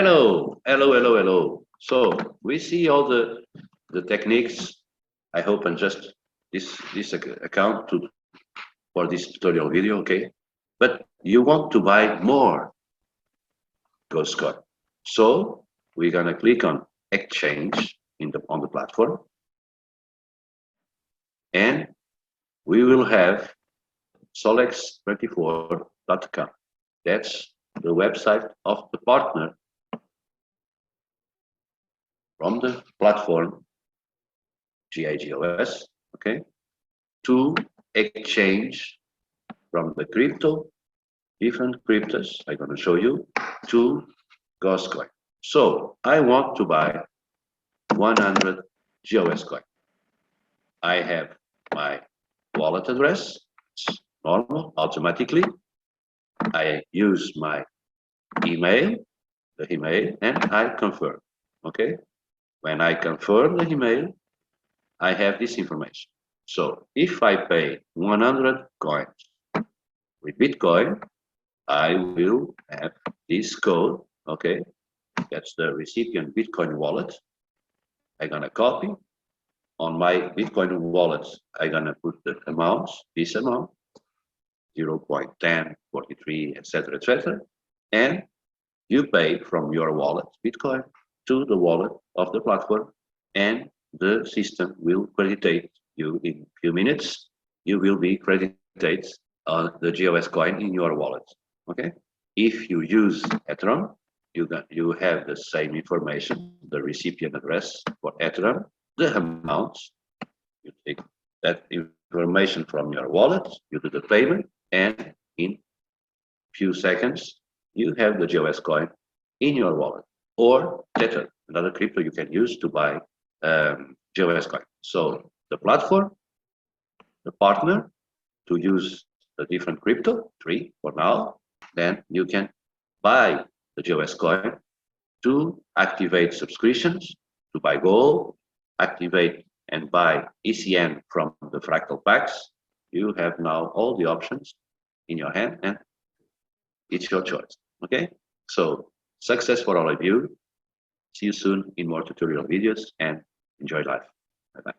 Hello. So we see all the techniques. I hope and just this account for this tutorial video, okay? But you want to buy more GOS Coin. So we're gonna click on exchange on the platform, and we will have solex24.com. That's the website of the partner from the platform GOS, okay, to exchange from the different cryptos I'm going to show you, to GOS Coin. So I want to buy 100 GOS Coin. I have my wallet address, it's normal, automatically. I use my email, and I confirm, okay? When I confirm the email, I have this information. So if I pay 100 coins with Bitcoin, I will have this code, okay? That's the recipient Bitcoin wallet. I'm gonna copy. On my Bitcoin wallet, I'm gonna put the amounts, this amount, 0.10, 43, etc. And you pay from your wallet, Bitcoin, to the wallet of the platform, and the system will creditate you in a few minutes. You will be credited on the GOS coin in your wallet. Okay. If you use Ethereum, you have the same information, the recipient address for Ethereum, the amounts. You take that information from your wallet, you do the payment, and in few seconds you have the GOS coin in your wallet, or Tether, another crypto you can use to buy GOS coin. So the platform, the partner, to use the different crypto, 3 for now, then you can buy the GOS coin to activate subscriptions, to buy gold, activate and buy ECN from the fractal packs. You have now all the options in your hand, and it's your choice. Okay, so success for all of you. See you soon in more tutorial videos, and enjoy life. Bye bye.